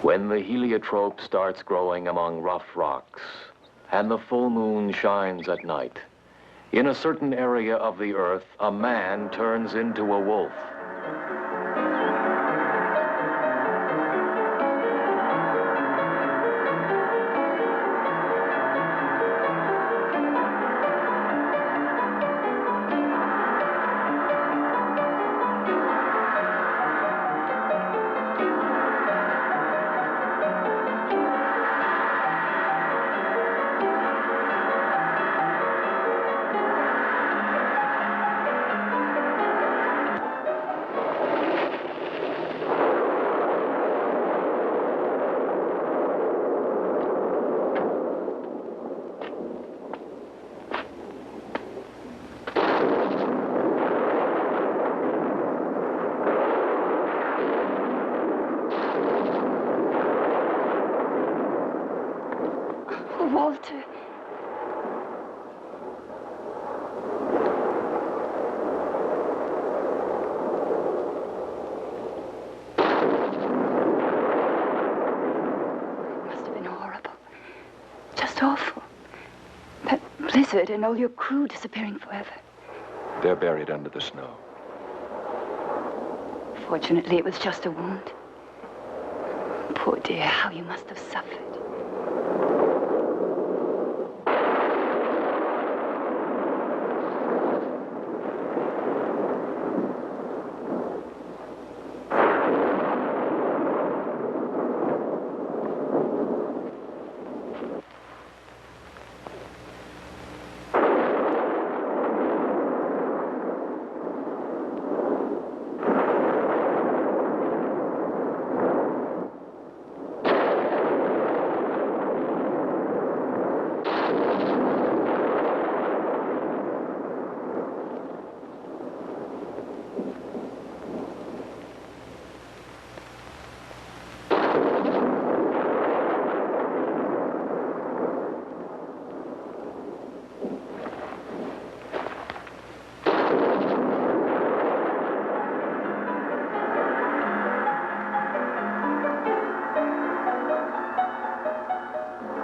When the heliotrope starts growing among rough rocks, and the full moon shines at night, in a certain area of the earth, a man turns into a wolf. Walter. It must have been horrible. Just awful. That blizzard and all your crew disappearing forever. They're buried under the snow. Fortunately, it was just a wound. Poor dear, how you must have suffered.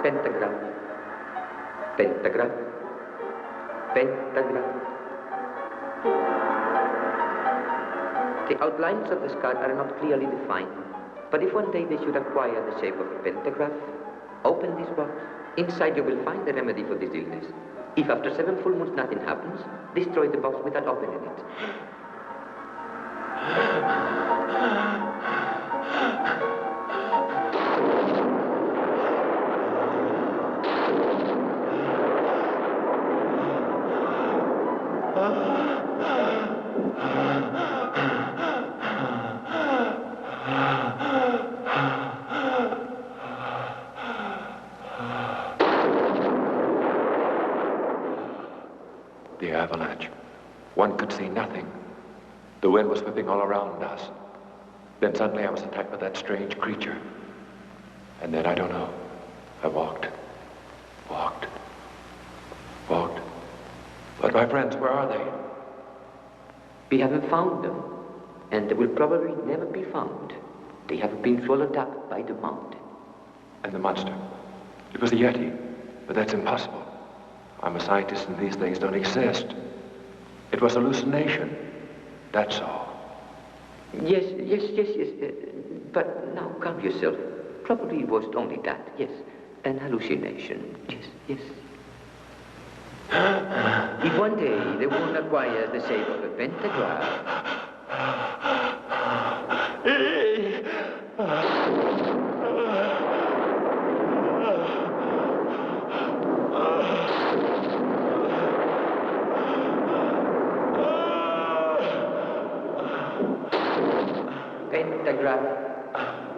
Pentagram, pentagram, pentagram. The outlines of the sky are not clearly defined, but if one day they should acquire the shape of a pentagram, open this box. Inside you will find the remedy for this illness. If after 7 full moons nothing happens, destroy the box without opening it. The avalanche. One could see nothing. The wind was whipping all around us. Then suddenly I was attacked by that strange creature. And then I don't know. I walked. But my friends, where are they? We haven't found them, and they will probably never be found. They have been swallowed up by the mountain. And the monster. It was a Yeti, but that's impossible. I'm a scientist and these things don't exist. It was hallucination. That's all. Yes. But now calm yourself. Probably it was only that, yes. An hallucination, yes. If one day the wound acquires the shape of a pentagram,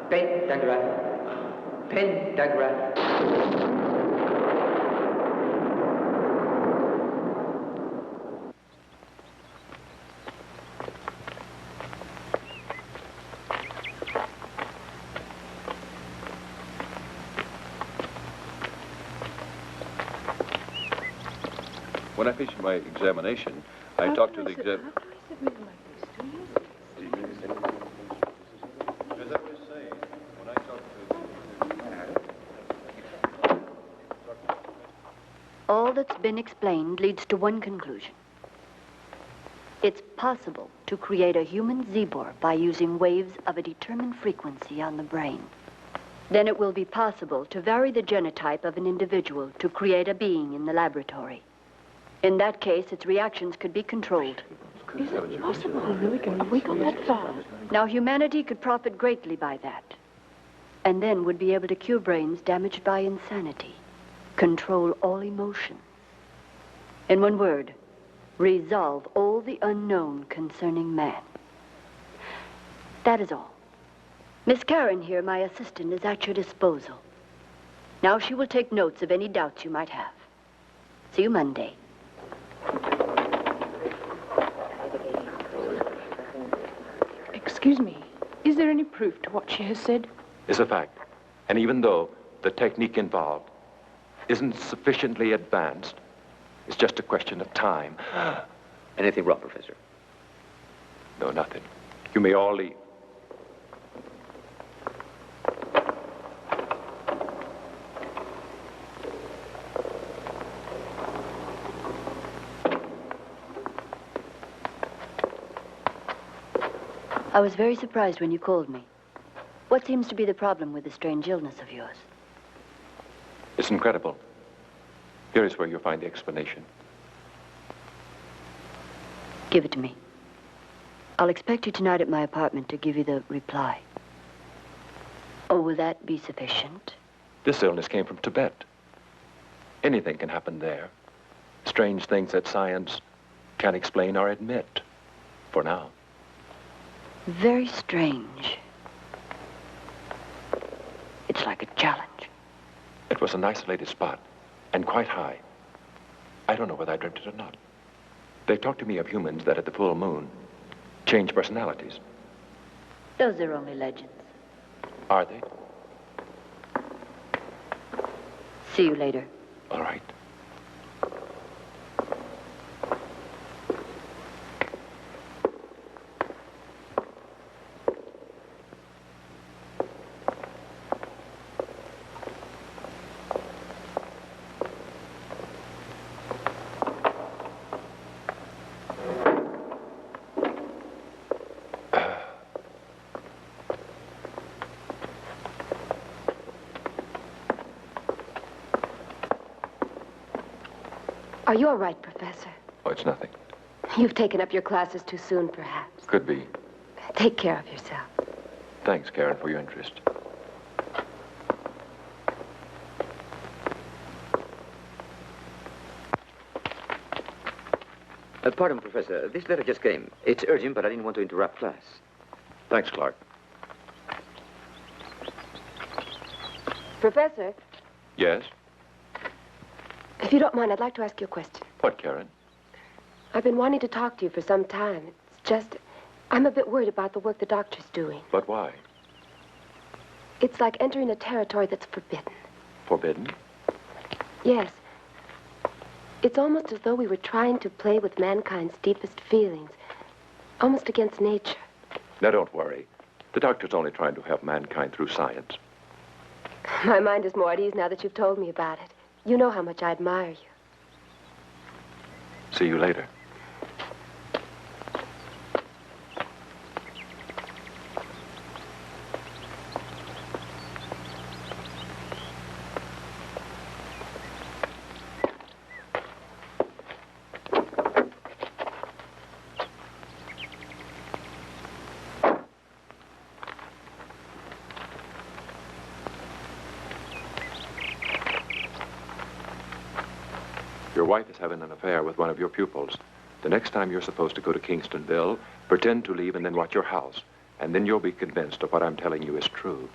pentagram. When I finished my examination, I talked to the examiner. As I was saying, when I talked to All that's been explained leads to one conclusion. It's possible to create a human Zebor by using waves of a determined frequency on the brain. Then it will be possible to vary the genotype of an individual to create a being in the laboratory. In that case, its reactions could be controlled. Is it possible? Have we gone that far? Now, humanity could profit greatly by that. And then would be able to cure brains damaged by insanity, control all emotions. In one word, resolve all the unknown concerning man. That is all. Miss Karen here, my assistant, is at your disposal. Now she will take notes of any doubts you might have. See you Monday. Excuse me, is there any proof to what she has said? It's a fact. And even though the technique involved isn't sufficiently advanced, it's just a question of time. Anything wrong, Professor? No, nothing. You may all leave. I was very surprised when you called me. What seems to be the problem with the strange illness of yours? It's incredible. Here is where you'll find the explanation. Give it to me. I'll expect you tonight at my apartment to give you the reply. Oh, will that be sufficient? This illness came from Tibet. Anything can happen there. Strange things that science can't explain or admit. For now. Very strange. It's like a challenge. It was an isolated spot, and quite high. I don't know whether I dreamt it or not. They talked to me of humans that at the full moon change personalities. Those are only legends. Are they? See you later. All right. Are you all right, Professor? Oh, it's nothing. You've taken up your classes too soon, perhaps. Could be. Take care of yourself. Thanks, Karen, for your interest. Pardon, Professor. This letter just came. It's urgent, but I didn't want to interrupt class. Thanks, Clark. Professor, Yes? if you don't mind, I'd like to ask you a question. What, Karen? I've been wanting to talk to you for some time. It's just, I'm a bit worried about the work the doctor's doing. But why? It's like entering a territory that's forbidden. Forbidden? Yes. It's almost as though we were trying to play with mankind's deepest feelings, almost against nature. Now, don't worry. The doctor's only trying to help mankind through science. My mind is more at ease now that you've told me about it. You know how much I admire you. See you later. Your wife is having an affair with one of your pupils. The next time you're supposed to go to Kingstonville, pretend to leave and then watch your house. And then you'll be convinced of what I'm telling you is true.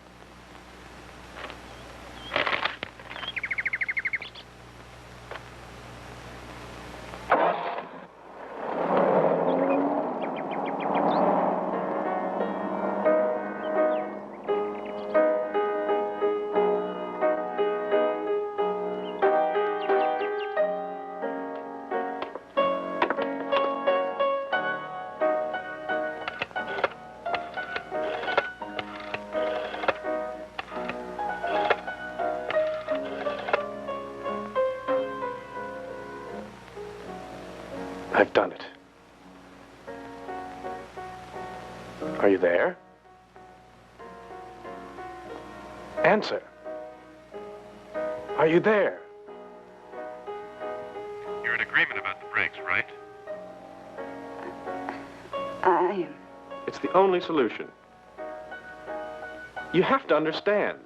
I've done it. Are you there? Answer. Are you there? You're in agreement about the brakes, right? I am. It's the only solution. You have to understand.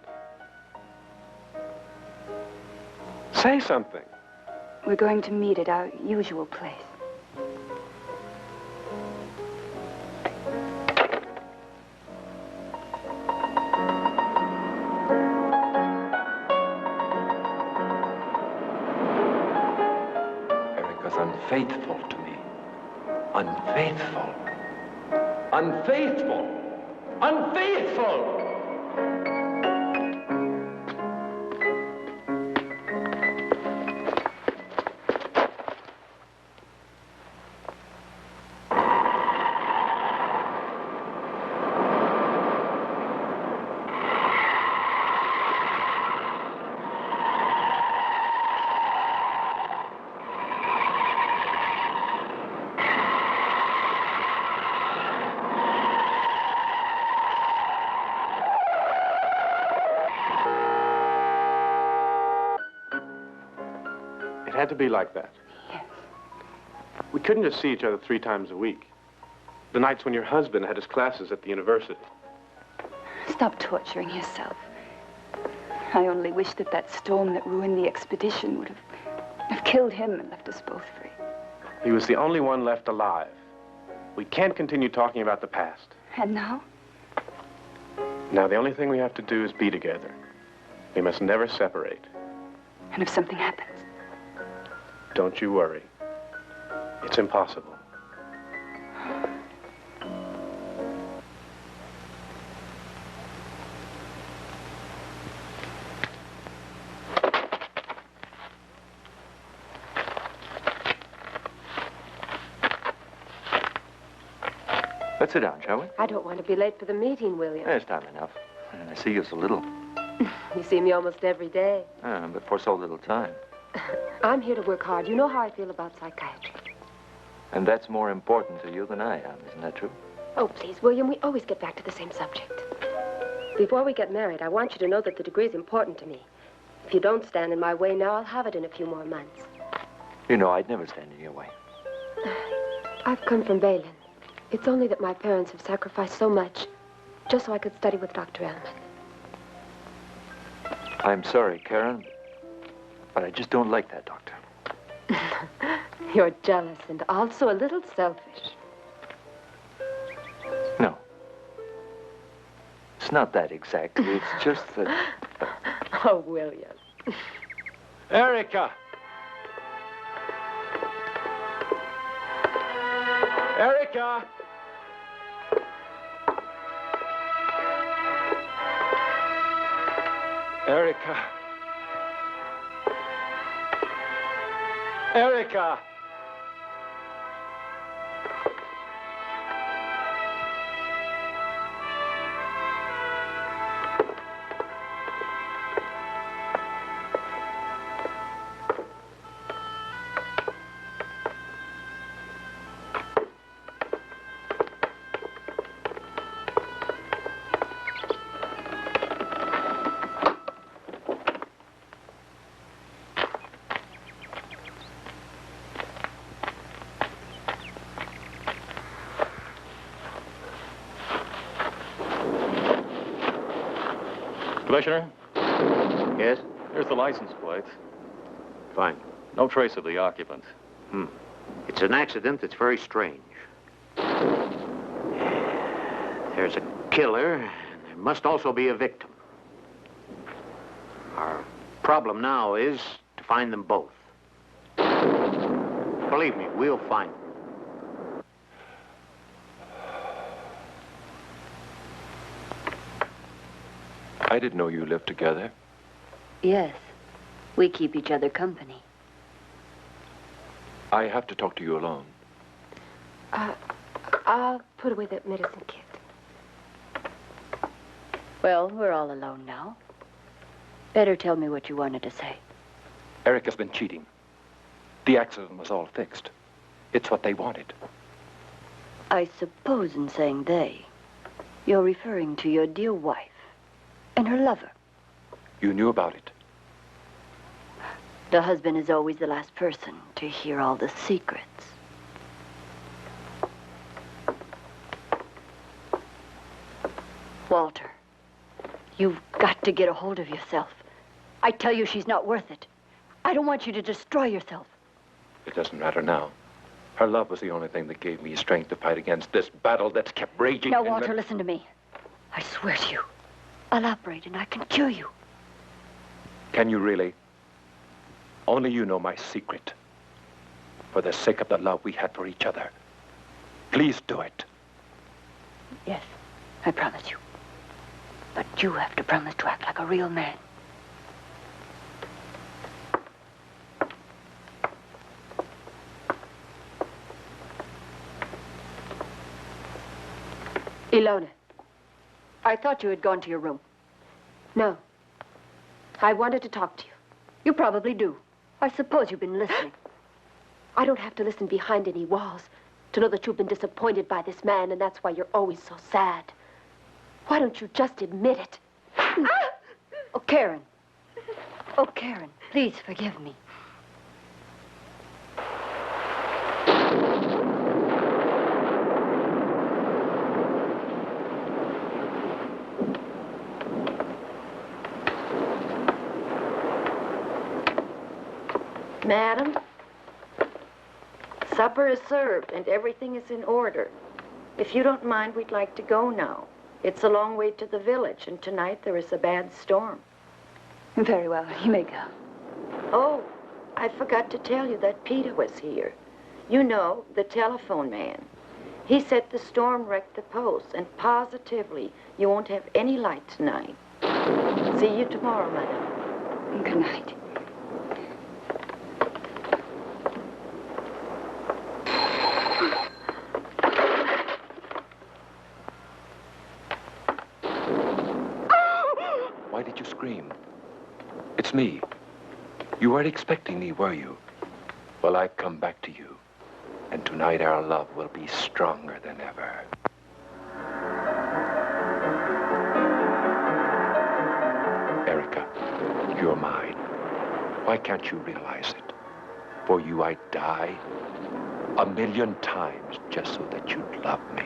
Say something. We're going to meet at our usual place. Erica's unfaithful to me. Unfaithful. Unfaithful. Unfaithful! It had to be like that. Yes. We couldn't just see each other 3 times a week. The nights when your husband had his classes at the university. Stop torturing yourself. I only wish that that storm that ruined the expedition would have killed him and left us both free. He was the only one left alive. We can't continue talking about the past. And now? Now, the only thing we have to do is be together. We must never separate. And if something happens? Don't you worry. It's impossible. Let's sit down, shall we? I don't want to be late for the meeting, William. There's time enough. And I see you so little. You see me almost every day. But for so little time. I'm here to work hard. You know how I feel about psychiatry. And that's more important to you than I am, isn't that true? Oh, please, William, we always get back to the same subject. Before we get married, I want you to know that the degree is important to me. If you don't stand in my way now, I'll have it in a few more months. You know, I'd never stand in your way. I've come from Balin. It's only that my parents have sacrificed so much just so I could study with Dr. Ellman. I'm sorry, Karen, but I just don't like that doctor. You're jealous and also a little selfish. No. It's not that exactly. It's just that... Oh, William. Erica! Erica! Erica! Erica! Commissioner, Yes? here's the license plate. Fine. No trace of the occupant. It's an accident that's very strange. There's a killer, and there must also be a victim. Our problem now is to find them both. Believe me, we'll find them. I didn't know you lived together. Yes. We keep each other company. I have to talk to you alone. I'll put away that medicine kit. Well, we're all alone now. Better tell me what you wanted to say. Eric has been cheating. The accident was all fixed. It's what they wanted. I suppose in saying they, you're referring to your dear wife and her lover. You knew about it. The husband is always the last person to hear all the secrets. Walter, you've got to get a hold of yourself. I tell you, she's not worth it. I don't want you to destroy yourself. It doesn't matter now. Her love was the only thing that gave me strength to fight against this battle that's kept raging. Now, Walter, listen to me. I swear to you, I'll operate and I can cure you. Can you really? Only you know my secret. For the sake of the love we had for each other. Please do it. Yes, I promise you. But you have to promise to act like a real man. Ilona. I thought you had gone to your room. No. I wanted to talk to you. You probably do. I suppose you've been listening. I don't have to listen behind any walls to know that you've been disappointed by this man, and that's why you're always so sad. Why don't you just admit it? Oh, Karen. Oh, Karen, please forgive me. Madam, supper is served and everything is in order. If you don't mind, we'd like to go now. It's a long way to the village, and tonight there is a bad storm. Very well, you may go. Oh, I forgot to tell you that Peter was here. You know, the telephone man. He said the storm wrecked the post, and positively you won't have any light tonight. See you tomorrow, madam. Good night. Why did you scream? It's me. You weren't expecting me, were you? Well, I've come back to you. And tonight our love will be stronger than ever. Erica, you're mine. Why can't you realize it? For you, I'd die 1,000,000 times just so that you'd love me.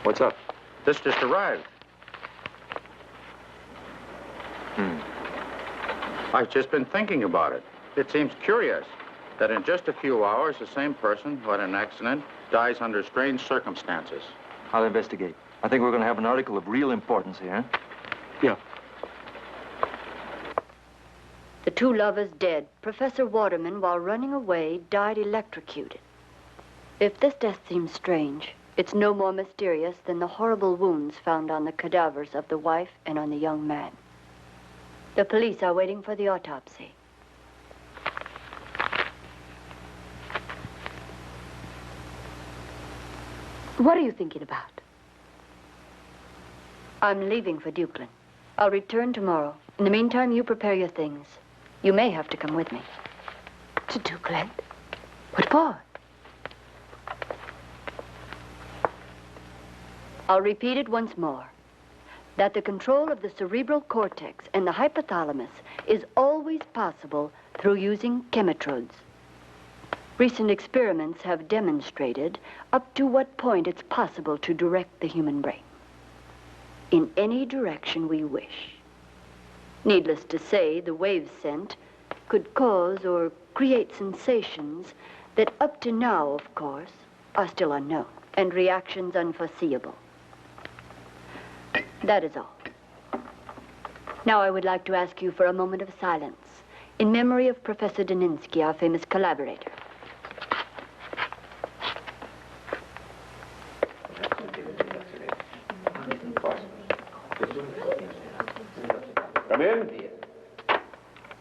What's up? This just arrived. I've just been thinking about it. It seems curious that in just a few hours, the same person who had an accident dies under strange circumstances. I'll investigate. I think we're going to have an article of real importance here. Yeah. The two lovers dead. Professor Waterman, while running away, died electrocuted. If this death seems strange, it's no more mysterious than the horrible wounds found on the cadavers of the wife and on the young man. The police are waiting for the autopsy. What are you thinking about? I'm leaving for Dukeland. I'll return tomorrow. In the meantime, you prepare your things. You may have to come with me. To Dukeland? What for? I'll repeat it once more. That the control of the cerebral cortex and the hypothalamus is always possible through using chemitrodes. Recent experiments have demonstrated up to what point it's possible to direct the human brain in any direction we wish. Needless to say, the waves sent could cause or create sensations that up to now, of course, are still unknown, and reactions unforeseeable. That is all. Now I would like to ask you for a moment of silence in memory of Professor Daninsky, our famous collaborator. Come in.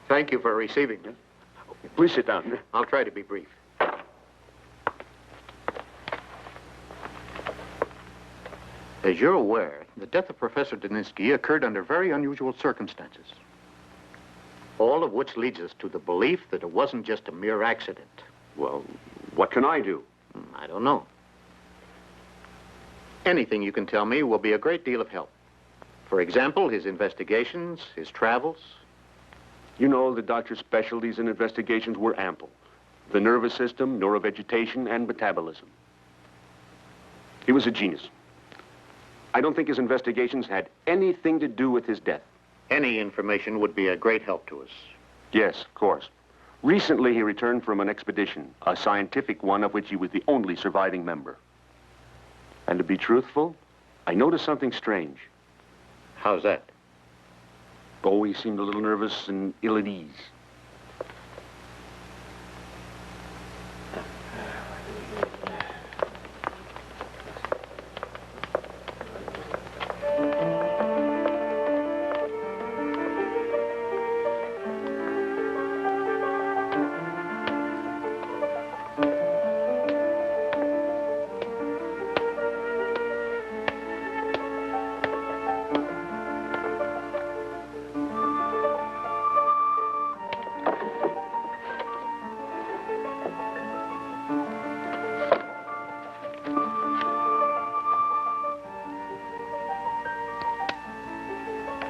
Thank you for receiving me. Please sit down. I'll try to be brief. As you're aware, the death of Professor Daninsky occurred under very unusual circumstances. All of which leads us to the belief that it wasn't just a mere accident. Well, what can I do? I don't know. Anything you can tell me will be a great deal of help. For example, his investigations, his travels. You know, the doctor's specialties and investigations were ample. The nervous system, neurovegetation, and metabolism. He was a genius. I don't think his investigations had anything to do with his death. Any information would be a great help to us. Yes, of course. Recently, he returned from an expedition, a scientific one of which he was the only surviving member. And to be truthful, I noticed something strange. How's that? Oh, he seemed a little nervous and ill at ease.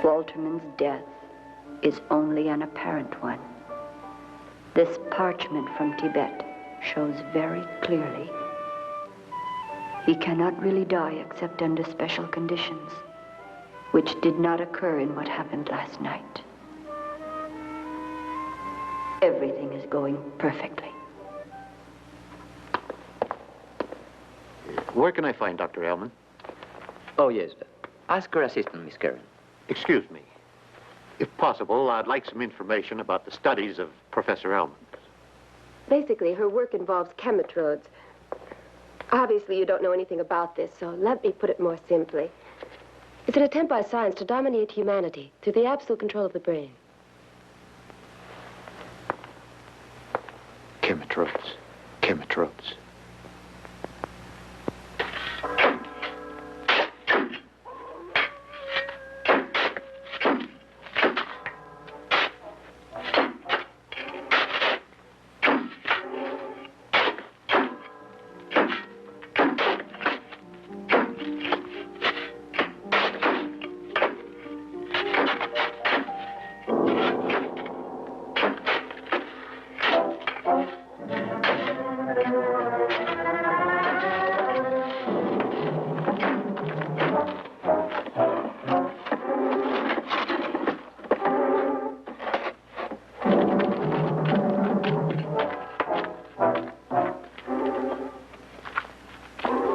Walterman's death is only an apparent one. This parchment from Tibet shows very clearly he cannot really die except under special conditions, which did not occur in what happened last night. Everything is going perfectly. Where can I find Dr. Ellman? Oh, yes. Ask her assistant, Miss Karen. Excuse me. If possible, I'd like some information about the studies of Professor Ellman. Basically, her work involves chemitrodes. Obviously, you don't know anything about this, so let me put it more simply. It's an attempt by science to dominate humanity through the absolute control of the brain. Chemitrodes. Chemitrodes.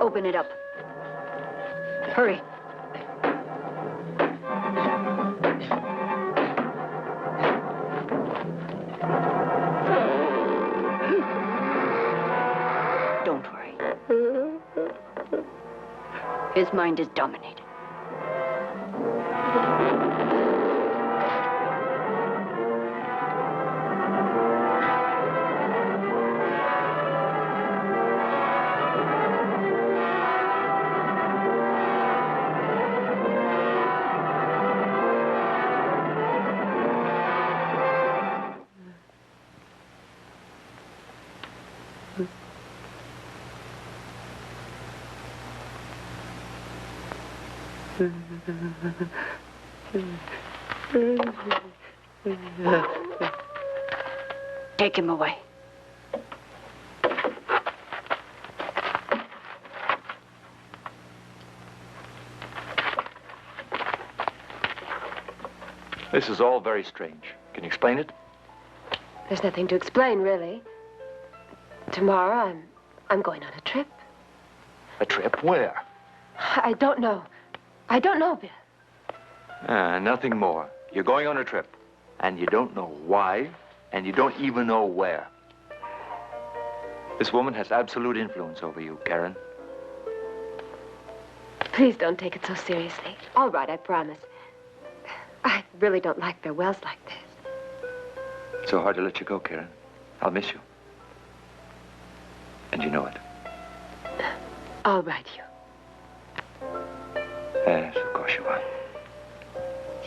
Open it up. Hurry. Don't worry. His mind is dominated. Take him away. This is all very strange. Can you explain it? There's nothing to explain, really. Tomorrow, I'm going on a trip. A trip where? I don't know. I don't know, Bill. Nothing more. You're going on a trip, and you don't know why, and you don't even know where. This woman has absolute influence over you, Karen. Please don't take it so seriously. All right, I promise. I really don't like farewells like this. It's so hard to let you go, Karen. I'll miss you. And you know it. All right, you. Yes, of course you are.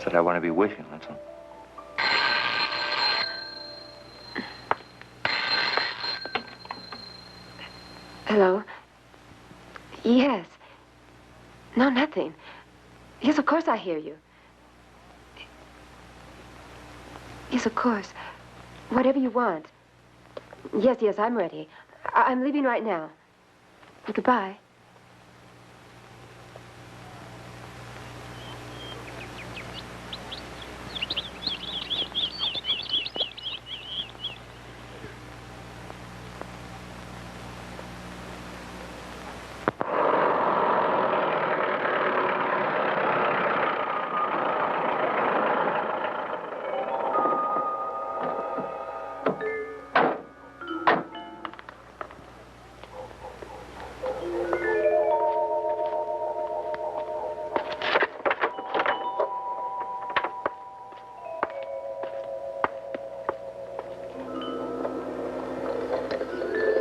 Said I want to be with you, that's all. Hello? Yes. No, nothing. Yes, of course I hear you. Yes, of course. Whatever you want. Yes, I'm ready. I'm leaving right now. Goodbye.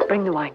Bring the wine.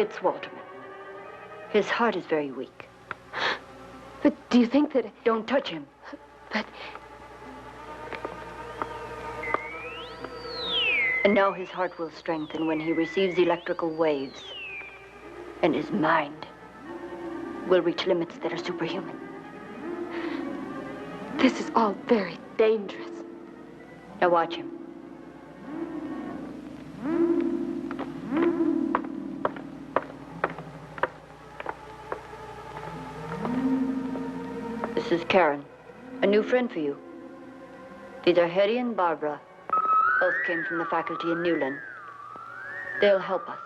It's Waldemar. His heart is very weak. But do you think that... Don't touch him. But... And now his heart will strengthen when he receives electrical waves. And his mind will reach limits that are superhuman. This is all very dangerous. Now watch him. This is Karen, a new friend for you. These are Hetty and Barbara. Both came from the faculty in Newland. They'll help us.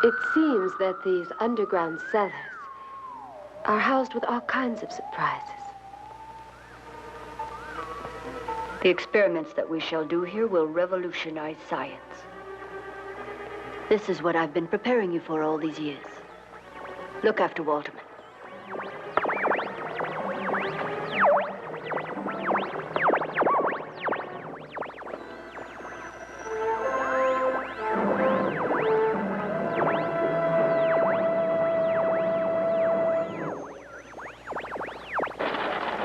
It seems that these underground cellars are housed with all kinds of surprises. The experiments that we shall do here will revolutionize science. This is what I've been preparing you for all these years. Look after Waldemar.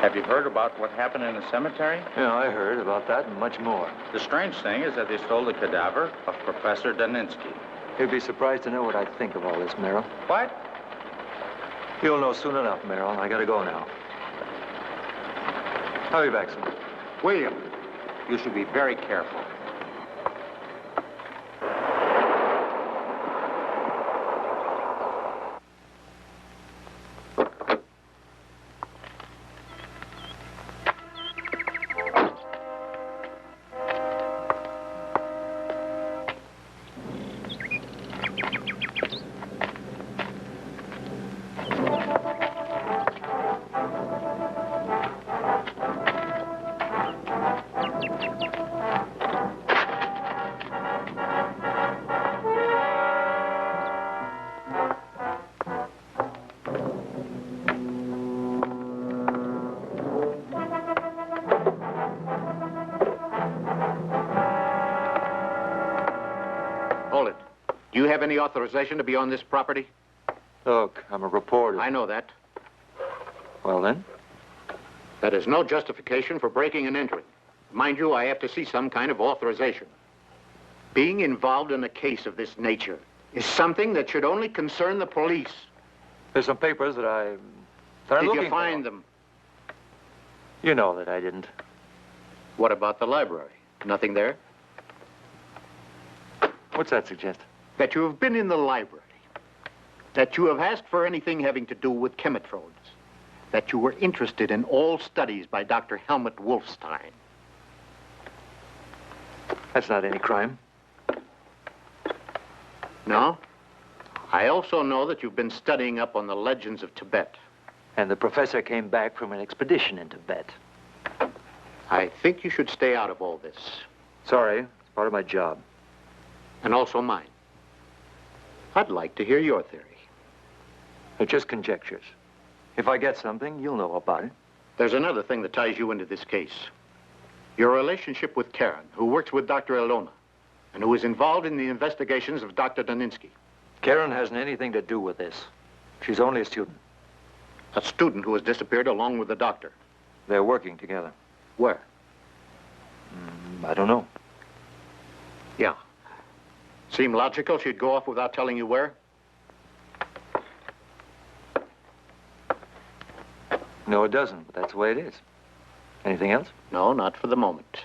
Have you heard about what happened in the cemetery? Yeah, I heard about that and much more. The strange thing is that they stole the cadaver of Professor Daninsky. You'd be surprised to know what I think of all this, Merrill. What? You'll know soon enough, Merrill. I gotta go now. I'll be back soon. William, you should be very careful. Do you have any authorization to be on this property? Look, I'm a reporter. I know that. Well, then? That is no justification for breaking and entering. Mind you, I have to see some kind of authorization. Being involved in a case of this nature is something that should only concern the police. There's some papers that I'm Did looking you find for. them? You know that I didn't. What about the library? Nothing there? What's that suggest? That you have been in the library. That you have asked for anything having to do with chemitrodes. That you were interested in all studies by Dr. Helmut Wolfstein. That's not any crime. No? I also know that you've been studying up on the legends of Tibet. And the professor came back from an expedition in Tibet. I think you should stay out of all this. Sorry, it's part of my job. And also mine. I'd like to hear your theory. They're just conjectures. If I get something, you'll know about it. There's another thing that ties you into this case. Your relationship with Karen, who works with Dr. Ilona, and who is involved in the investigations of Dr. Daninsky. Karen hasn't anything to do with this. She's only a student. A student who has disappeared along with the doctor. They're working together. Where? I don't know. Yeah. Seem logical she'd go off without telling you where? No, it doesn't, but that's the way it is. Anything else? No, not for the moment.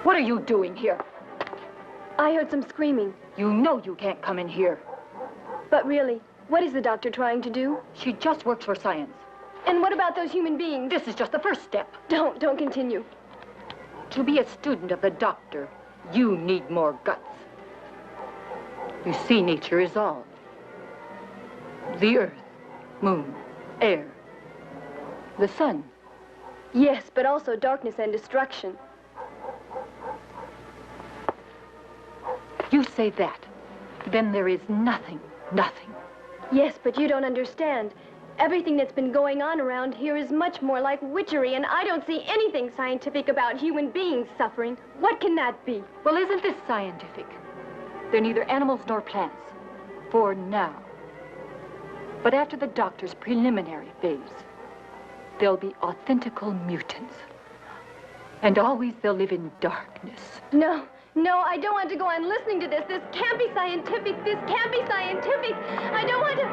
What are you doing here? I heard some screaming. You know you can't come in here. But really, What is the doctor trying to do? She just works for science. And what about those human beings? This is just the first step. Don't continue. To be a student of the doctor, you need more guts. You see, nature is all. The earth, moon, air, the sun. Yes, but also darkness and destruction. You say that, then there is nothing. Yes, but you don't understand. Everything that's been going on around here is much more like witchery, and I don't see anything scientific about human beings suffering. What can that be? Well, isn't this scientific? They're neither animals nor plants, for now. But after the doctor's preliminary phase, they'll be authentical mutants. And always they'll live in darkness. No, I don't want to go on listening to this. This can't be scientific. This can't be scientific. I don't want to...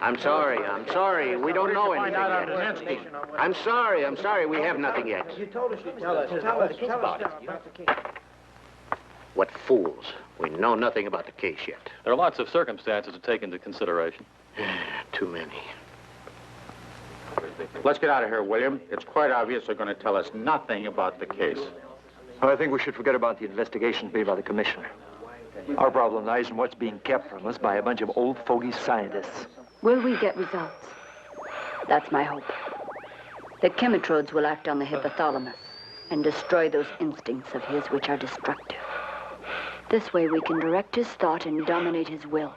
I'm sorry. We don't know anything yet. I'm sorry. We have nothing yet. You told us you'd tell us about it. What fools. We know nothing about the case yet. There are lots of circumstances to take into consideration. Too many. Let's get out of here, William. It's quite obvious they're going to tell us nothing about the case. Well, I think we should forget about the investigation made by the commissioner. Our problem lies in what's being kept from us by a bunch of old fogey scientists. Will we get results? That's my hope. The chemitrodes will act on the hypothalamus and destroy those instincts of his which are destructive. This way we can direct his thought and dominate his will.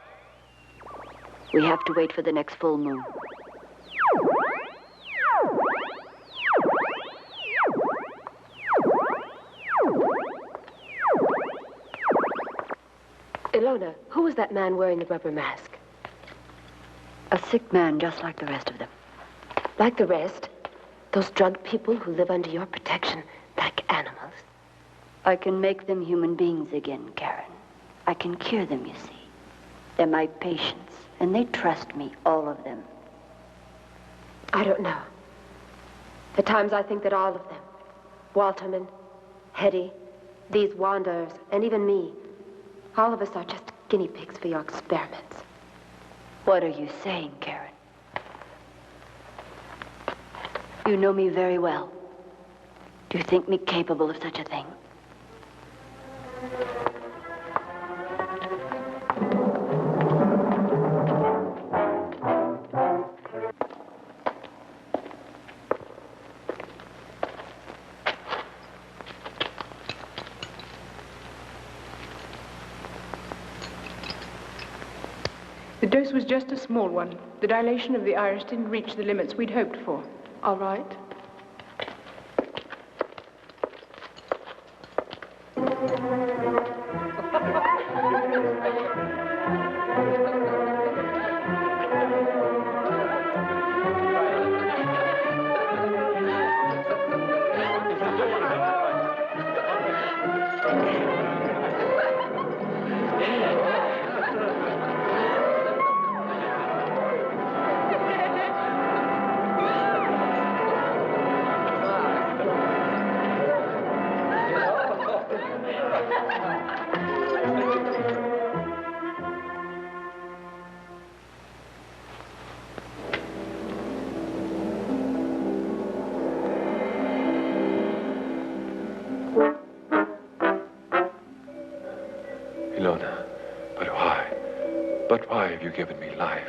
We have to wait for the next full moon. Ilona, who was that man wearing the rubber mask? A sick man just like the rest of them. Like the rest? Those drug people who live under your protection like animals? I can make them human beings again, Karen. I can cure them, you see. They're my patients, and they trust me, all of them. I don't know. At times I think that all of them, Walterman, Hetty, these wanderers, and even me, all of us are just guinea pigs for your experiments. What are you saying, Karen? You know me very well. Do you think me capable of such a thing? The dose was just a small one. The dilation of the iris didn't reach the limits we'd hoped for. All right. you given me life.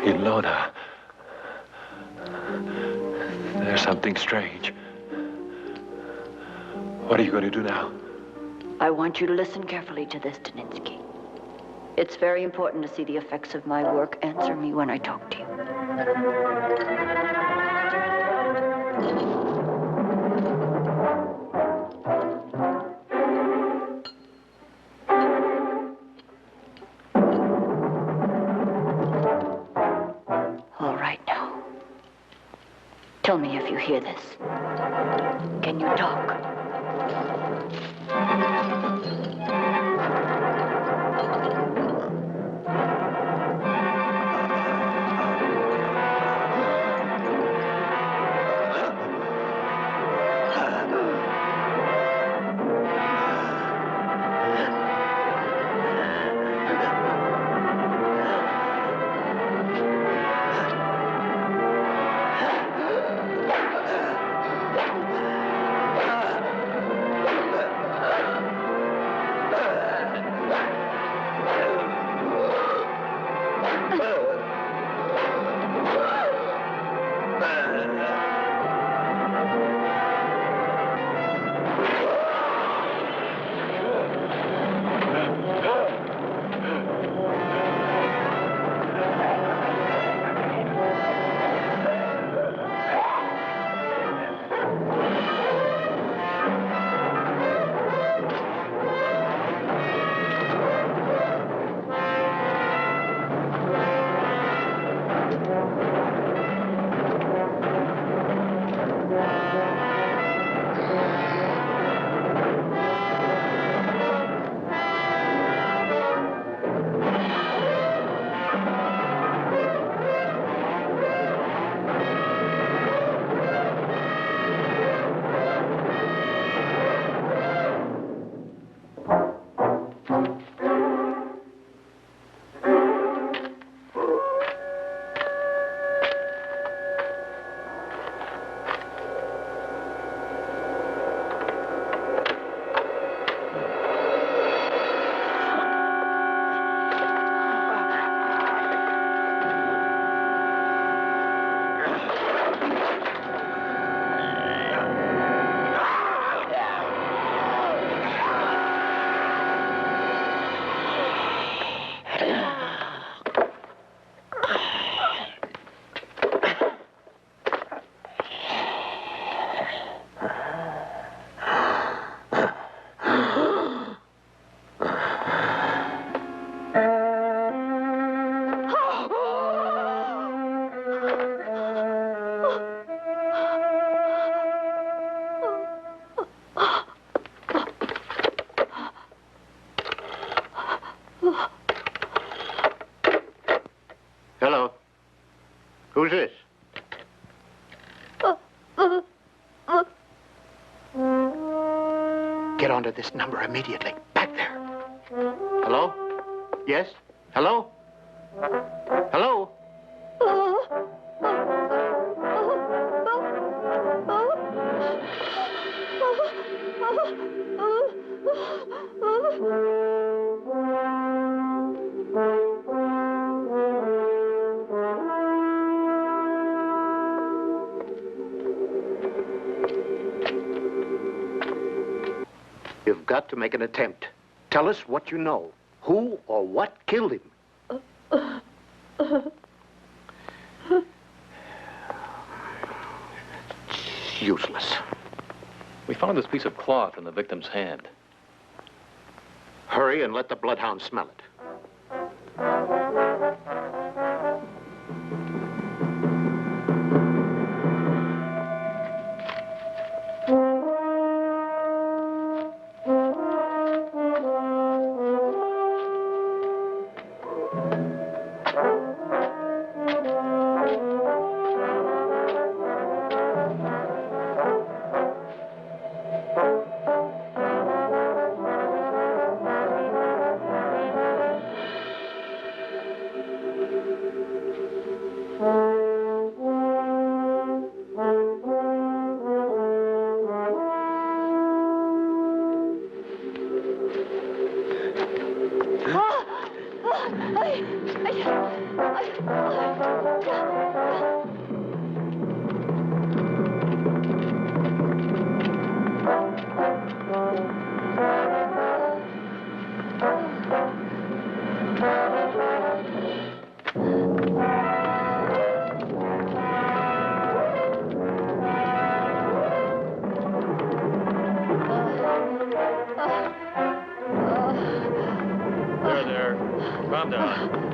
Ilona. There's something strange. What are you going to do now? I want you to listen carefully to this, Daninsky. It's very important to see the effects of my work. Answer me when I talk to you. All right now. Tell me if you hear this. Can you talk? Hello. Who's this? Get onto this number immediately. Back there. Hello? Yes? Hello? Hello? You've got to make an attempt. Tell us what you know. Who or what killed him? It's useless. We found this piece of cloth in the victim's hand. Hurry and let the bloodhound smell it. Calm down.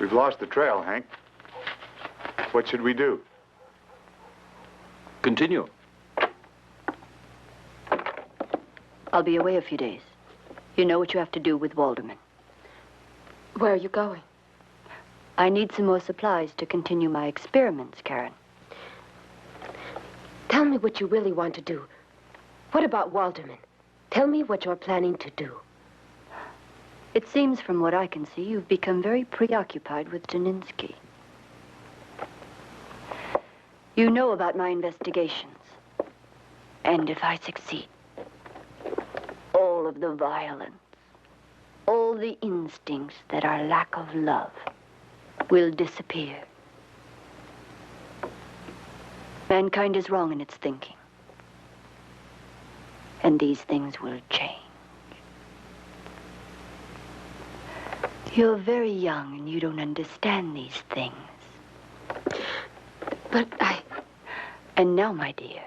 We've lost the trail, Hank. What should we do? Continue. I'll be away a few days. You know what you have to do with Waldemar. Where are you going? I need some more supplies to continue my experiments, Karen. Tell me what you really want to do. What about Waldemar? Tell me what you're planning to do. It seems from what I can see, you've become very preoccupied with Daninsky. You know about my investigations. And if I succeed, all of the violence, all the instincts that are lack of love will disappear. Mankind is wrong in its thinking. And these things will change. You're very young and you don't understand these things. But And now, my dear,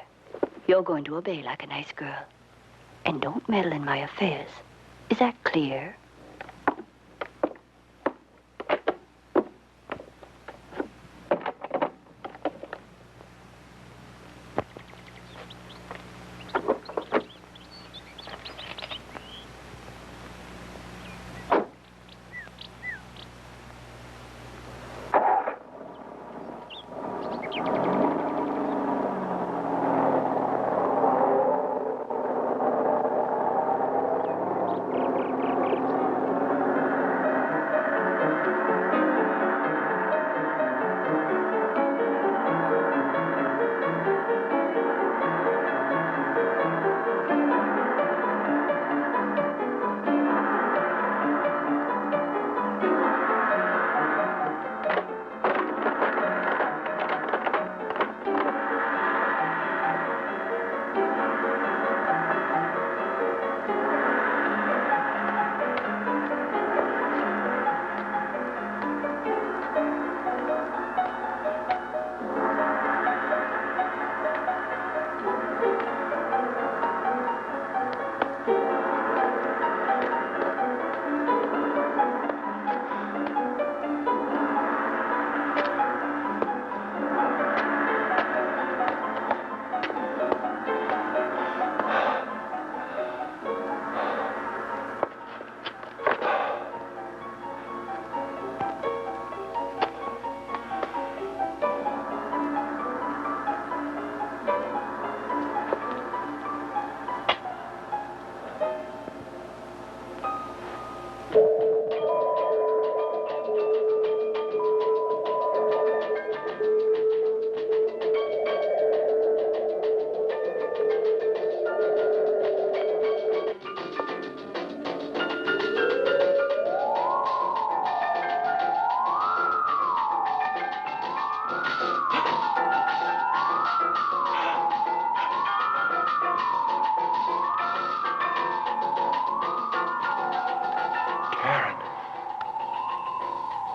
you're going to obey like a nice girl. And don't meddle in my affairs. Is that clear?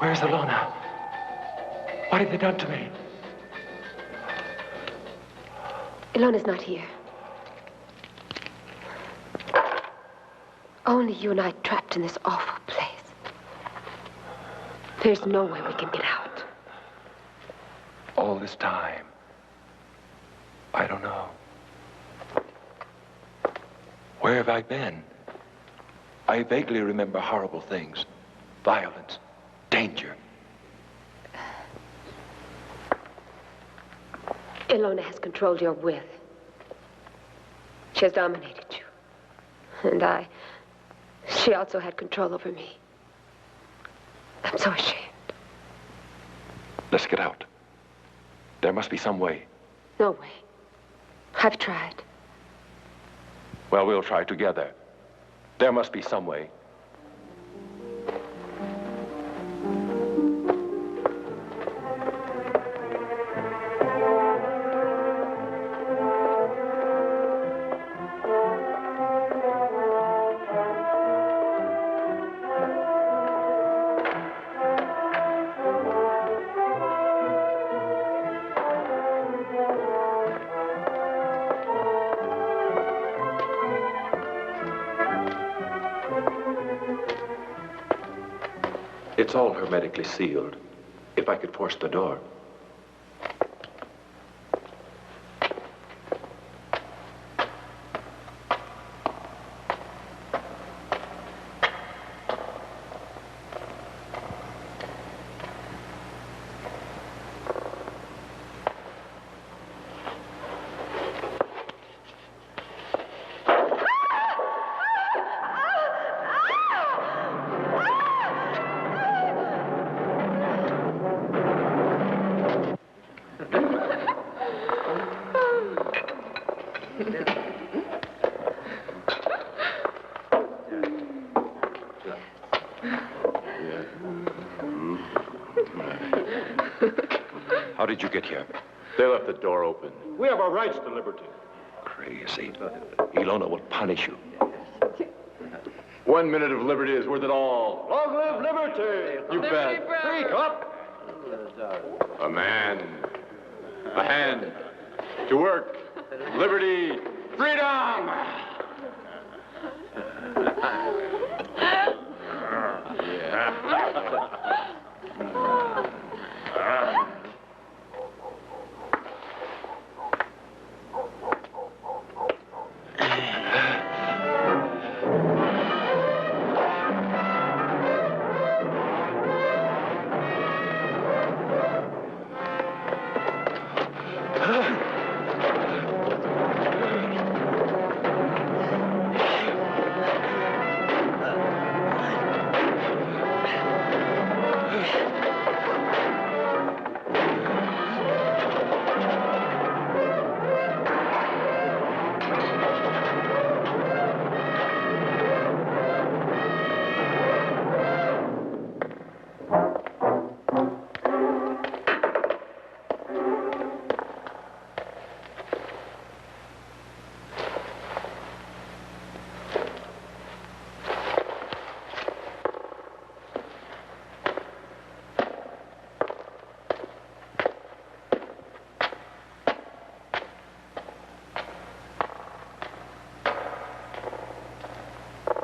Where's Ilona? What have they done to me? Ilona's not here. Only you and I trapped in this awful place. There's no way we can get out. All this time, I don't know. Where have I been? I vaguely remember horrible things. Violence, danger. Ilona has controlled your will. She has dominated you. And she also had control over me. I'm so ashamed. Let's get out. There must be some way. No way. I've tried. Well, we'll try together. There must be some way. It's all hermetically sealed. If I could force the door. How did you get here? They left the door open. We have our rights to liberty. Crazy. Ilona will punish you. 1 minute of liberty is worth it all. Long live liberty! You bet. Speak up! A man. A hand. To work. Liberty. Freedom!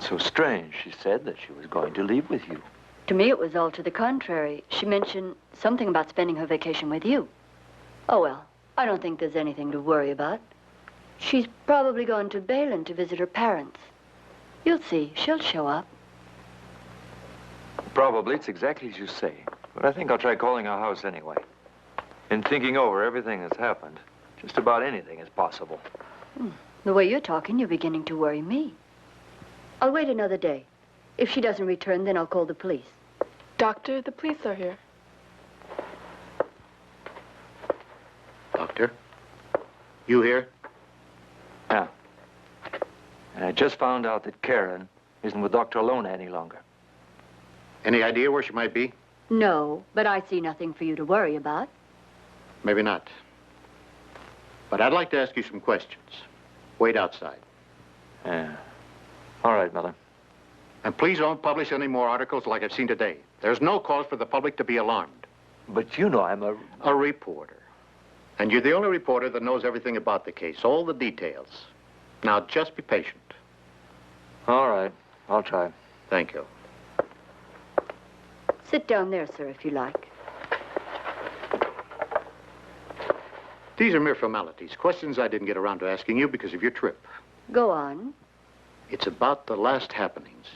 So strange, she said that she was going to leave with you. To me, it was all to the contrary. She mentioned something about spending her vacation with you. Oh, well, I don't think there's anything to worry about. She's probably gone to Balin to visit her parents. You'll see, she'll show up. Probably, it's exactly as you say. But I think I'll try calling our house anyway. In thinking over everything that's happened, just about anything is possible. The way you're talking, you're beginning to worry me. I'll wait another day. If she doesn't return, then I'll call the police. Doctor, the police are here. Doctor? You here? Yeah. And I just found out that Karen isn't with Dr. Ilona any longer. Any idea where she might be? No, but I see nothing for you to worry about. Maybe not. But I'd like to ask you some questions. Wait outside. Yeah. All right, Mother. And please don't publish any more articles like I've seen today. There's no cause for the public to be alarmed. But you know I'm a reporter. And you're the only reporter that knows everything about the case, all the details. Now, just be patient. All right. I'll try. Thank you. Sit down there, sir, if you like. These are mere formalities, questions I didn't get around to asking you because of your trip. Go on. It's about the last happenings.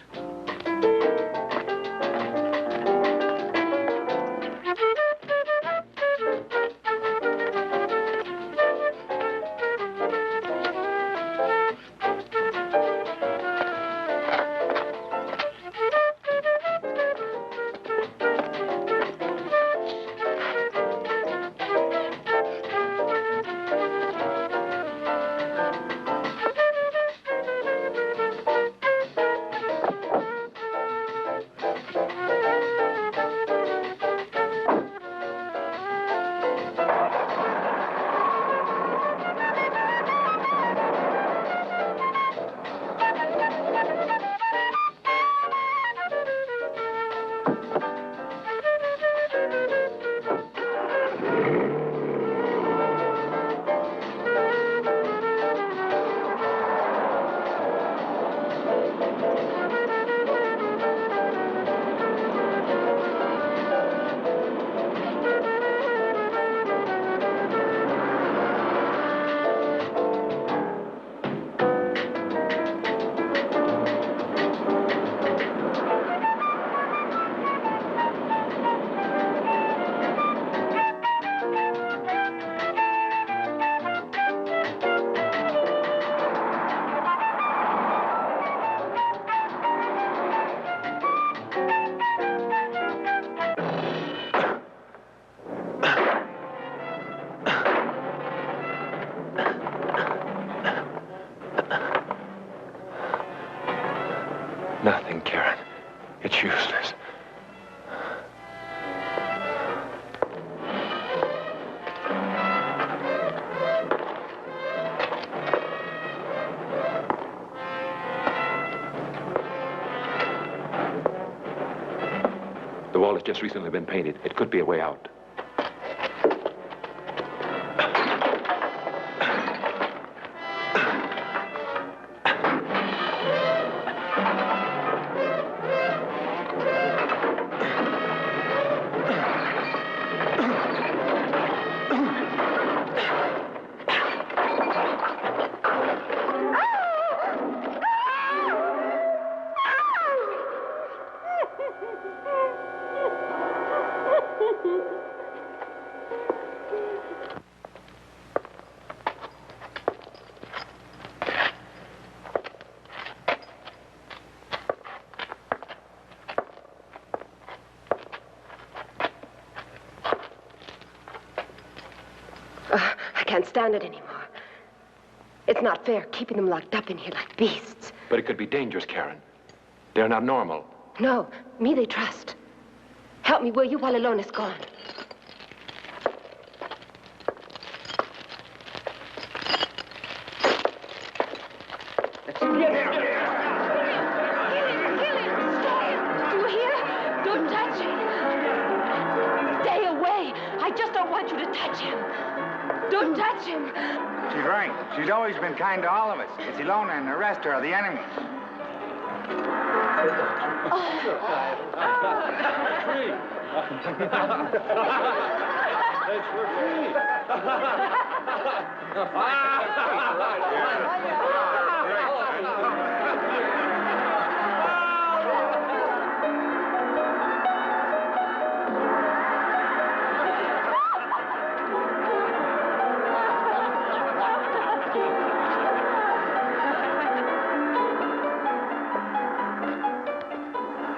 Nothing, Karen. It's useless. The wall has just recently been painted. It could be a way out. I can't stand it anymore. It's not fair keeping them locked up in here like beasts. But it could be dangerous, Karen. They're not normal. No, me they trust. Help me, will you, while Alona's gone? Do you hear? Don't touch him. Stay away. I just don't want you to touch him. Don't touch him. She's right. She's always been kind to all of us. It's Ilona and the rest are the enemies.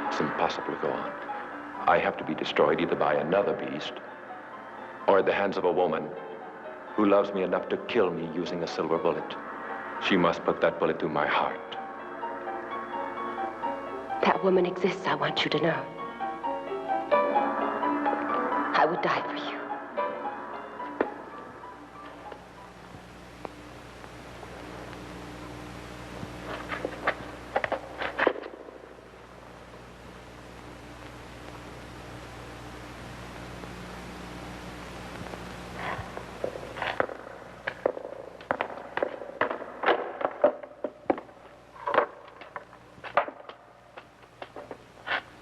It's impossible to go on. I have to be destroyed either by another beast or at the hands of a woman who loves me enough to kill me using a silver bullet. She must put that bullet through my heart. That woman exists, I want you to know. I would die for you.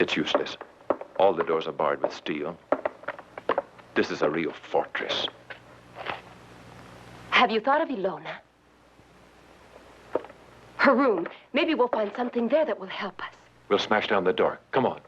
It's useless. All the doors are barred with steel. This is a real fortress. Have you thought of Ilona? Her room. Maybe we'll find something there that will help us. We'll smash down the door. Come on.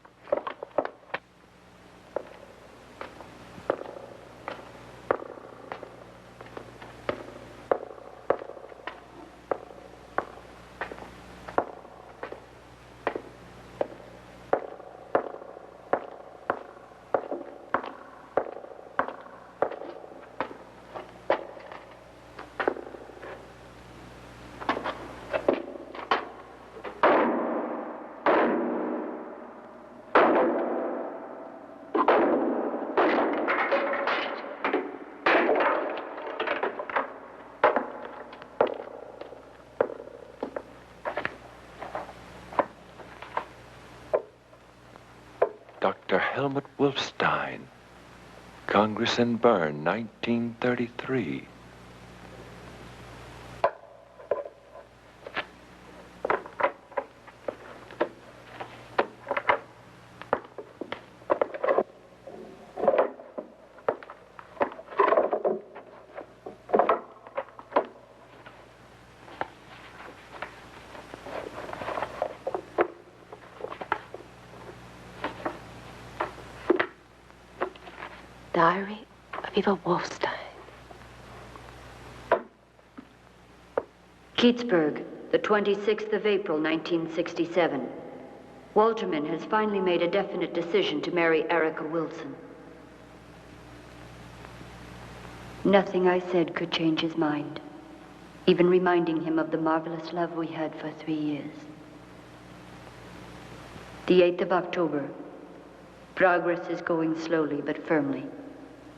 Dr. Helmut Wolfstein, Congress in Bern, 1933. Diary of Eva Wolfstein. Keatsburg, the 26th of April, 1967. Walterman has finally made a definite decision to marry Erica Wilson. Nothing I said could change his mind, even reminding him of the marvelous love we had for 3 years. The 8th of October. Progress is going slowly but firmly.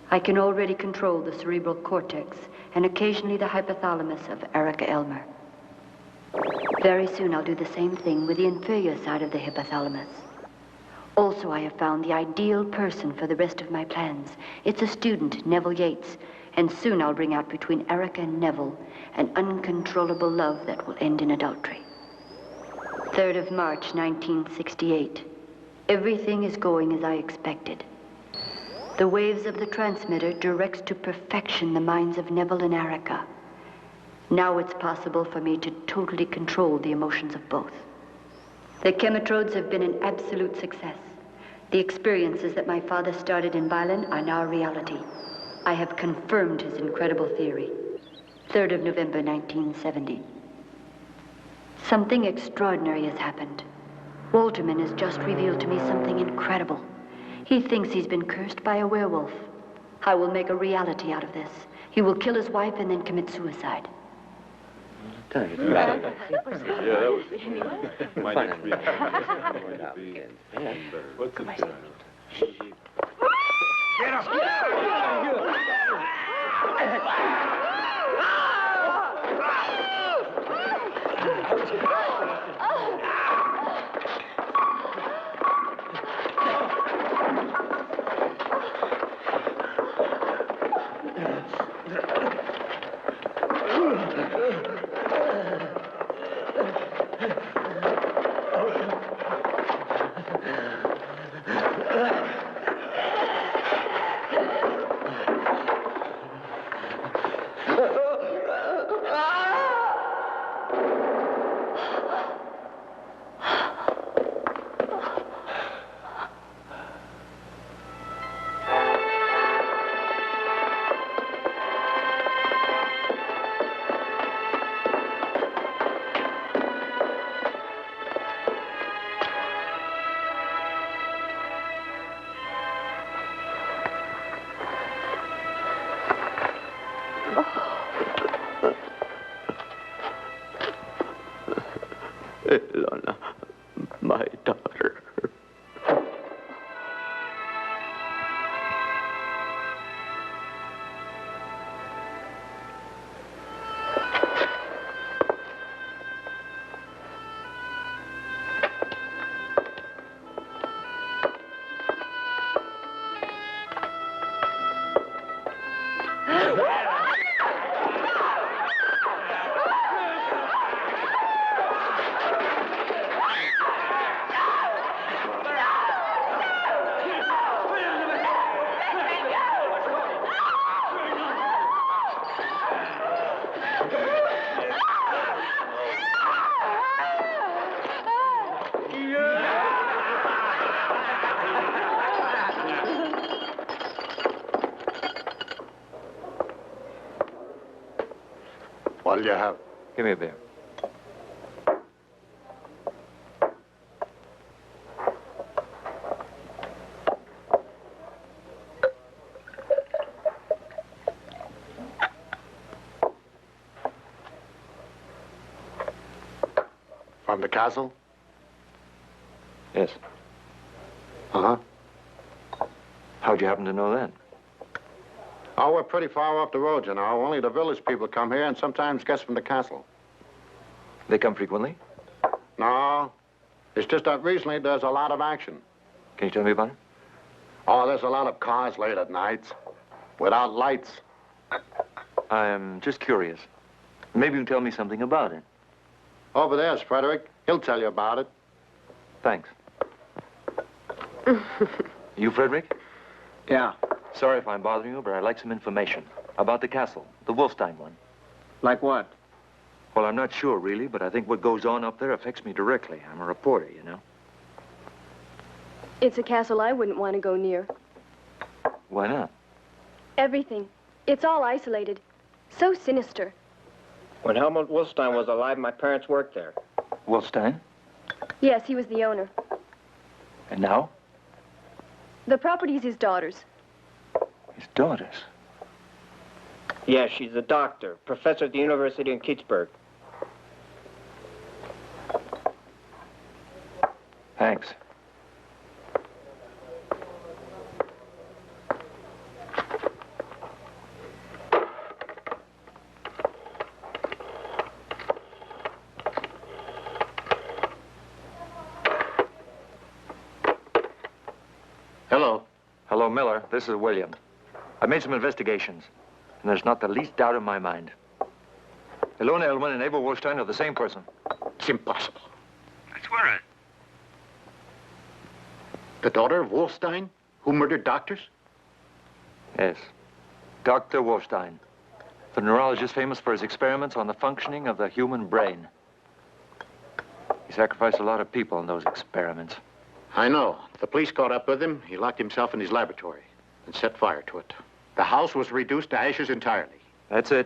I can already control the cerebral cortex and occasionally the hypothalamus of Erica Elmer. Very soon I'll do the same thing with the inferior side of the hypothalamus. Also, I have found the ideal person for the rest of my plans. It's a student, Neville Yates, and soon I'll bring out between Erica and Neville an uncontrollable love that will end in adultery. 3rd of March, 1968. Everything is going as I expected. The waves of the transmitter directs to perfection the minds of Neville and Erica. Now it's possible for me to totally control the emotions of both. The chemitrodes have been an absolute success. The experiences that my father started in Violin are now reality. I have confirmed his incredible theory. 3rd of November, 1970. Something extraordinary has happened. Walterman has just revealed to me something incredible. He thinks he's been cursed by a werewolf. I will make a reality out of this. He will kill his wife and then commit suicide. Yeah, that was What's it? Get up! Ilona, my daughter. What'll you have? Give me a beer. From the castle? Yes. Uh-huh. How'd you happen to know that? Oh, we're pretty far off the road, you know. Only the village people come here and sometimes guests from the castle. They come frequently? No. It's just that recently there's a lot of action. Can you tell me about it? Oh, there's a lot of cars late at nights without lights. I'm just curious. Maybe you can tell me something about it. Over there's Frederick. He'll tell you about it. Thanks. You, Frederick? Yeah. Sorry if I'm bothering you, but I'd like some information about the castle, the Wolfstein one. Like what? Well, I'm not sure, really, but I think what goes on up there affects me directly. I'm a reporter, you know. It's a castle I wouldn't want to go near. Why not? Everything. It's all isolated. So sinister. When Helmut Wolfstein was alive, my parents worked there. Wolfstein? Yes, he was the owner. And now? The property's his daughter's. His daughter's? Yeah, she's a doctor, professor at the university in Keatsburg. Thanks. Hello. Hello, Miller. This is William. I made some investigations, and there's not the least doubt in my mind. Ilona Elman and Eva Wolfstein are the same person. It's impossible. I swear it. The daughter of Wolfstein, who murdered doctors? Yes. Dr. Wolfstein, the neurologist famous for his experiments on the functioning of the human brain. He sacrificed a lot of people in those experiments. I know. The police caught up with him. He locked himself in his laboratory and set fire to it. The house was reduced to ashes entirely. That's it.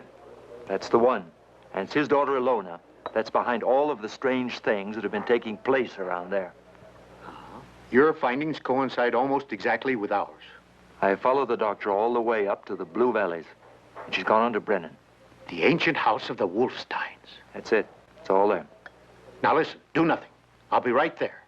That's the one. And it's his daughter, Ilona, that's behind all of the strange things that have been taking place around there. Your findings coincide almost exactly with ours. I followed the doctor all the way up to the Blue Valleys, and she's gone on to Brennan. The ancient house of the Wolfsteins. That's it. It's all there. Now listen, do nothing. I'll be right there.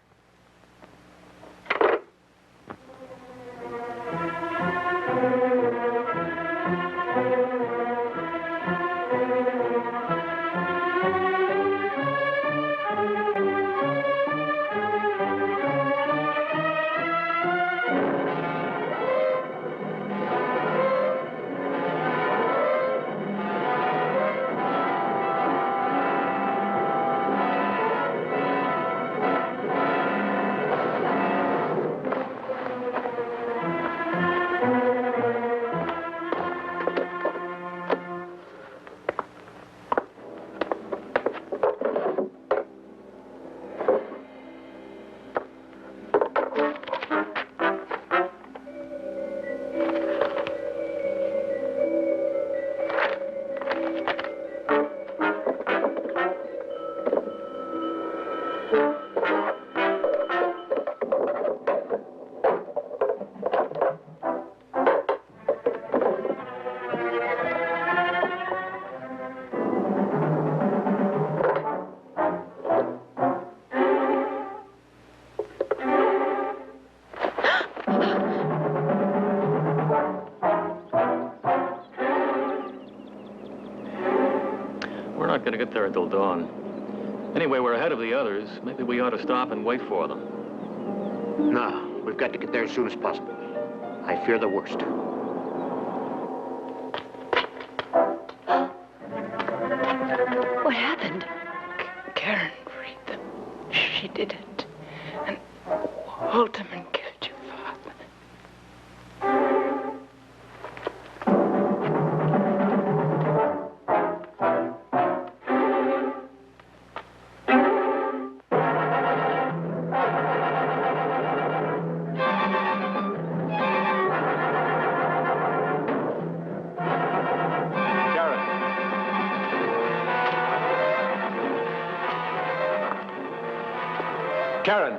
Going to get there until dawn. Anyway, we're ahead of the others. Maybe we ought to stop and wait for them. No, we've got to get there as soon as possible. I fear the worst. What happened? Karen freed them. She did it. And Waldemar killed your father. Karen!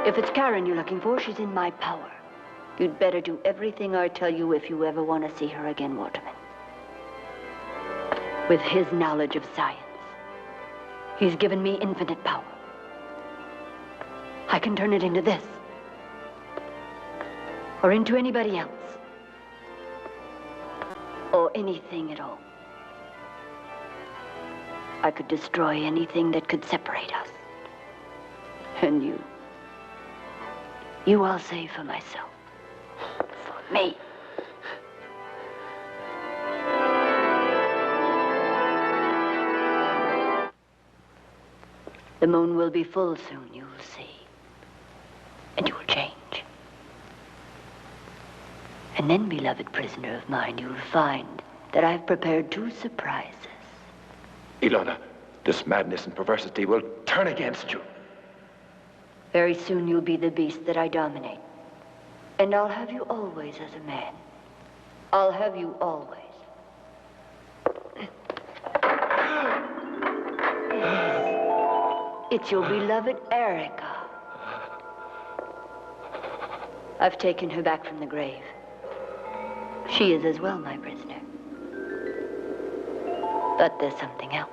If it's Karen you're looking for, she's in my power. You'd better do everything I tell you if you ever want to see her again, Waterman. With his knowledge of science, he's given me infinite power. I can turn it into this. Or into anybody else. Or anything at all. I could destroy anything that could separate us. And you I'll save for myself. For me. The moon will be full soon, you'll see. And you will change. And then, beloved prisoner of mine, you'll find that I've prepared 2 surprises. Ilona, this madness and perversity will turn against you. Very soon you'll be the beast that I dominate. And I'll have you always as a man. I'll have you always. It's your beloved Erica. I've taken her back from the grave. She is as well my prisoner. But there's something else.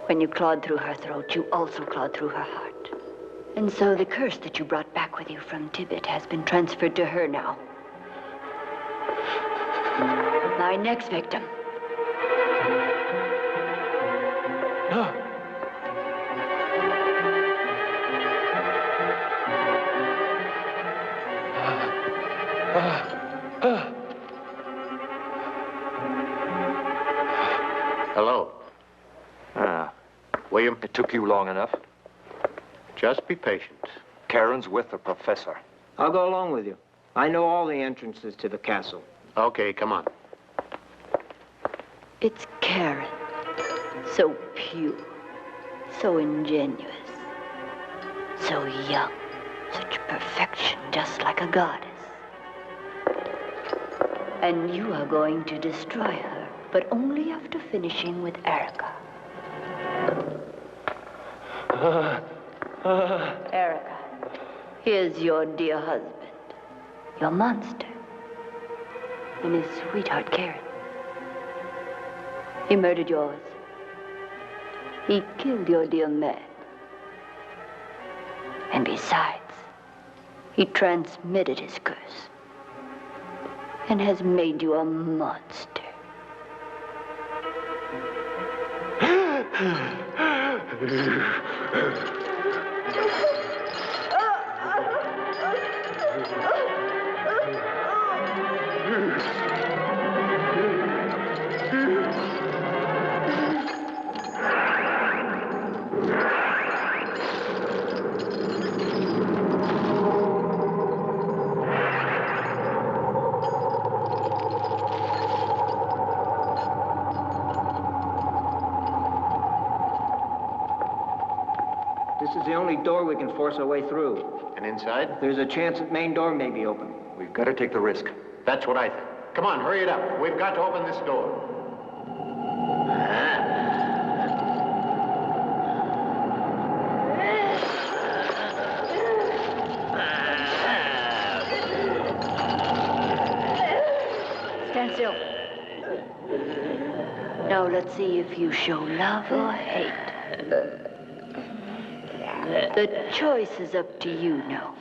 When you clawed through her throat, you also clawed through her heart. And so the curse that you brought back with you from Tibet has been transferred to her now. My next victim. Hello. William? It took you long enough. Just be patient. Karen's with the professor. I'll go along with you. I know all the entrances to the castle. Okay, come on. It's Karen. So pure. So ingenuous. So young. Such perfection, just like a goddess. And you are going to destroy her, but only after finishing with Erica. Erica, here's your dear husband, your monster, and his sweetheart, Karen. He murdered yours. He killed your dear man. And besides, he transmitted his curse and has made you a monster. This is the only door we can force our way through. And inside? There's a chance that main door may be open. We've got to take the risk. That's what I think. Come on, hurry it up. We've got to open this door. Stand still. Now let's see if you show love or hate. The choice is up to you now.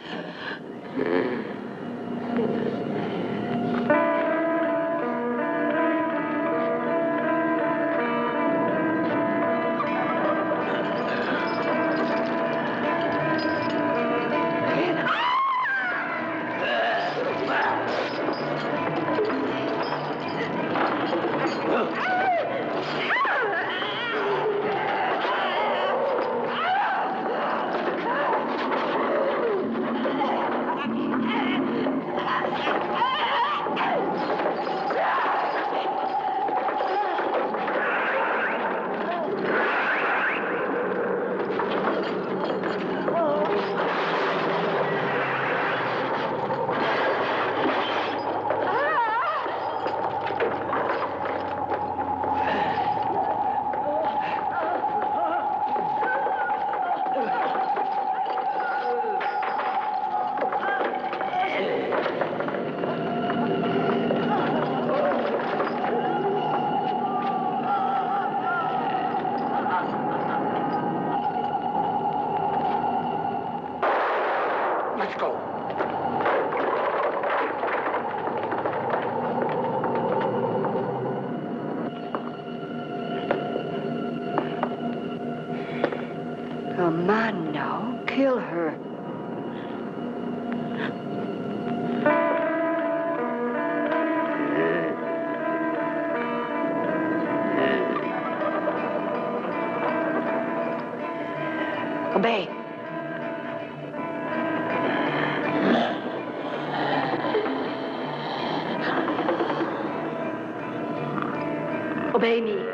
Let's go. Come on now, kill her. Obey. Obey me.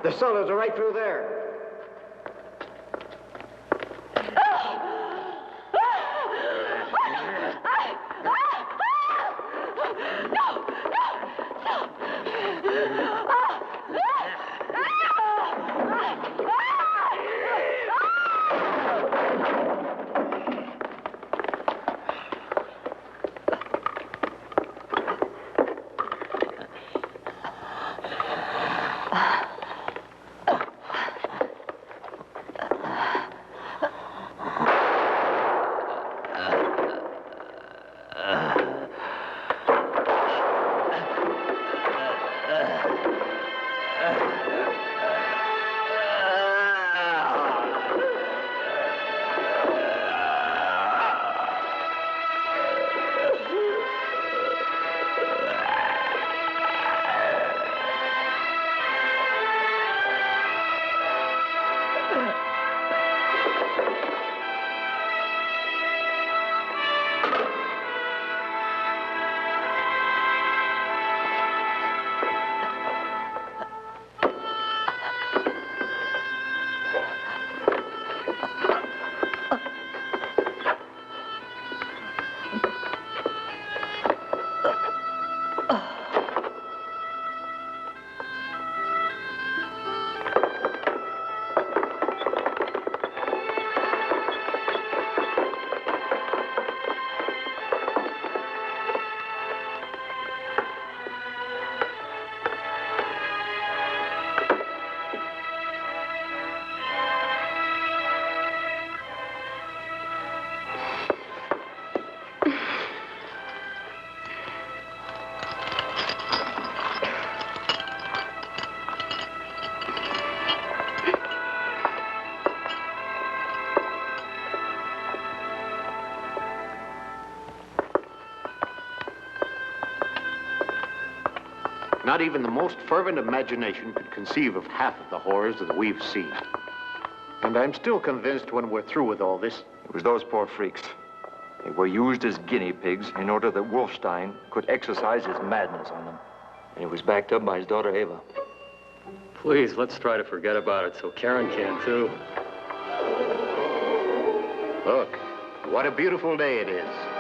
The cellars are right through there. Not even the most fervent imagination could conceive of half of the horrors that we've seen. And I'm still convinced when we're through with all this. It was those poor freaks. They were used as guinea pigs in order that Wolfstein could exercise his madness on them. And it was backed up by his daughter, Ava. Please, let's try to forget about it so Karen can, too. Look, what a beautiful day it is.